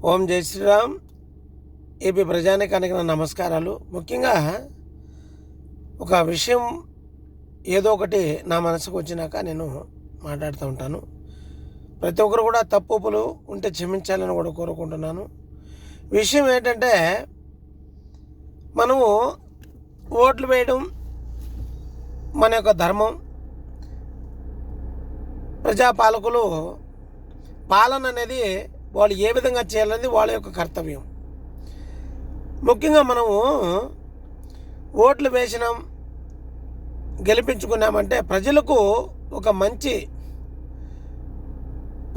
ఓం జై శ్రీరామ్. ఏపీ ప్రజానికానికి నా నమస్కారాలు. ముఖ్యంగా ఒక విషయం ఏదో ఒకటి నా మనసుకు వచ్చినాక నేను మాట్లాడుతూ ఉంటాను. ప్రతి ఒక్కరు కూడా తప్పులు ఉంటే క్షమించాలని కూడా కోరుకుంటున్నాను. విషయం ఏంటంటే, మనము ఓట్లు వేయడం మన యొక్క ధర్మం. ప్రజాపాలకులు పాలన అనేది వాళ్ళు ఏ విధంగా చేయాలనేది వాళ్ళ యొక్క కర్తవ్యం. ముఖ్యంగా మనము ఓట్లు వేసినాం, గెలిపించుకున్నామంటే ప్రజలకు ఒక మంచి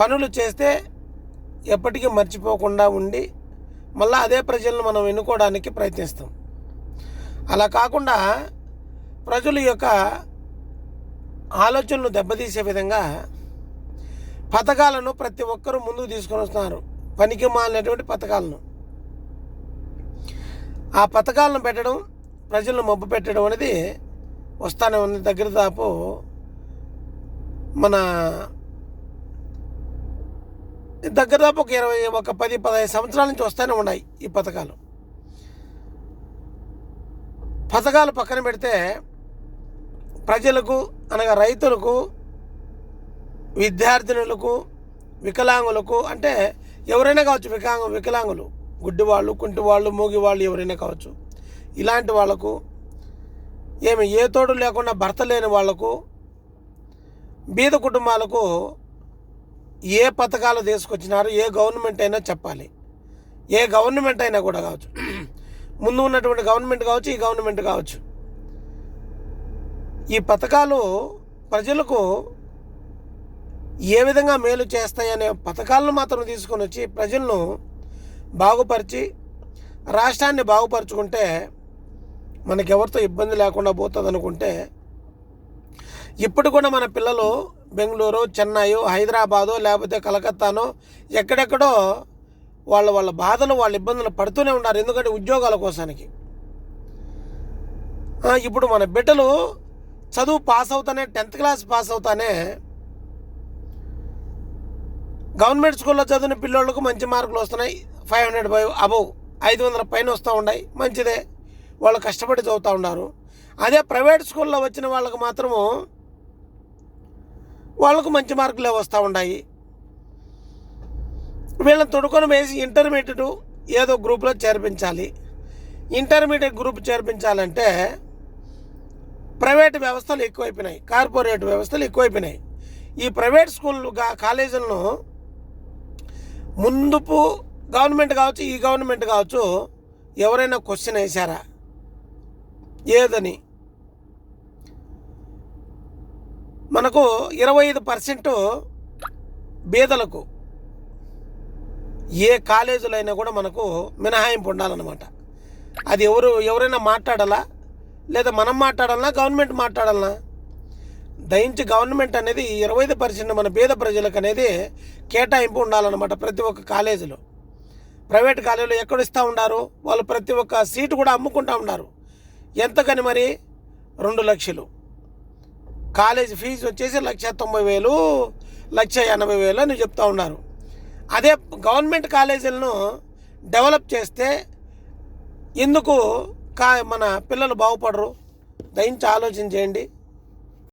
పనులు చేస్తే ఎప్పటికీ మర్చిపోకుండా ఉండి మళ్ళీ అదే ప్రజలను మనం ఎన్నుకోవడానికి ప్రయత్నిస్తాం. అలా కాకుండా ప్రజల యొక్క ఆలోచనలు దెబ్బతీసే విధంగా పథకాలను ప్రతి ఒక్కరూ ముందుకు తీసుకొని వస్తున్నారు. పనికి మాలినటువంటి పథకాలను, ఆ పథకాలను పెట్టడం, ప్రజలను మబ్బు పెట్టడం అనేది వస్తానే ఉంది. దగ్గర దాపు ఒక 10-15 సంవత్సరాల నుంచి వస్తూనే ఉన్నాయి ఈ పథకాలు. పథకాలు పక్కన పెడితే ప్రజలకు అనగా రైతులకు, విద్యార్థినులకు, వికలాంగులకు, అంటే ఎవరైనా కావచ్చు, వికలాంగులు, గుడ్డివాళ్ళు, కుంటివాళ్ళు, మూగివాళ్ళు ఎవరైనా కావచ్చు, ఇలాంటి వాళ్లకు, ఏ తోడు లేకుండా భర్త లేని వాళ్లకు, బీద కుటుంబాలకు ఏ పథకాలు తీసుకొచ్చినారు, ఏ గవర్నమెంట్ అయినా చెప్పాలి. ఏ గవర్నమెంట్ అయినా కూడా కావచ్చు, ముందు ఉన్నటువంటి గవర్నమెంట్ కావచ్చు, ఈ గవర్నమెంట్ కావచ్చు, ఈ పథకాలు ప్రజలకు ఏ విధంగా మేలు చేస్తాయనే పథకాలను మాత్రం తీసుకొని వచ్చి ప్రజలను బాగుపరిచి రాష్ట్రాన్ని బాగుపరుచుకుంటే మనకెవరితో ఇబ్బంది లేకుండా పోతుంది అనుకుంటే, ఇప్పుడు కూడా మన పిల్లలు బెంగళూరు, చెన్నై, హైదరాబాదో లేకపోతే కలకత్తానో ఎక్కడెక్కడో వాళ్ళ బాధలు, వాళ్ళ ఇబ్బందులు పడుతూనే ఉన్నారు. ఎందుకంటే ఉద్యోగాల కోసానికి. ఇప్పుడు మన బిడ్డలు చదువు పాస్ అవుతానే, 10th క్లాస్ పాస్ అవుతానే గవర్నమెంట్ స్కూల్లో చదివిన పిల్లోళ్ళకు మంచి మార్కులు వస్తున్నాయి. 500 అబవ్ 500 పైన వస్తూ ఉన్నాయి. మంచిదే, వాళ్ళు కష్టపడి చదువుతూ ఉన్నారు. అదే ప్రైవేట్ స్కూల్లో వచ్చిన వాళ్ళకు మాత్రము వాళ్ళకు మంచి మార్కులే వస్తూ ఉన్నాయి. వీళ్ళని తొడుకొని వేసి ఇంటర్మీడియట్ ఏదో గ్రూప్లో చేర్పించాలి. ఇంటర్మీడియట్ గ్రూప్ చేర్పించాలంటే ప్రైవేట్ వ్యవస్థలు ఎక్కువైపోయినాయి, కార్పొరేట్ వ్యవస్థలు ఎక్కువైపోయినాయి. ఈ ప్రైవేట్ స్కూళ్ళు కాలేజీలను ముందుపు గవర్నమెంట్ కావచ్చు, ఈ గవర్నమెంట్ కావచ్చు, ఎవరైనా క్వశ్చన్ వేశారా ఏదని? మనకు 25% బీదలకు ఏ కాలేజీలైనా కూడా మనకు మినహాయింపు ఉండాలన్నమాట. అది ఎవరైనా మాట్లాడాలా, లేదా మనం మాట్లాడాలన్నా, గవర్నమెంట్ మాట్లాడాలన్నా? దయించి గవర్నమెంట్ అనేది 25% మన పేద ప్రజలకు అనేది కేటాయింపు ఉండాలన్నమాట. ప్రతి ఒక్క కాలేజీలో, ప్రైవేట్ కాలేజీలో ఎక్కడ ఇస్తూ ఉన్నారు వాళ్ళు? ప్రతి ఒక్క సీటు కూడా అమ్ముకుంటూ ఉన్నారు. ఎంతకని మరి? 2 లక్షలు కాలేజీ ఫీజు వచ్చేసి 1,90,000, 1,80,000 అని చెప్తూ ఉన్నారు. అదే గవర్నమెంట్ కాలేజీలను డెవలప్ చేస్తే ఎందుకు మన పిల్లలు బాగుపడరు? దయించి ఆలోచన చేయండి.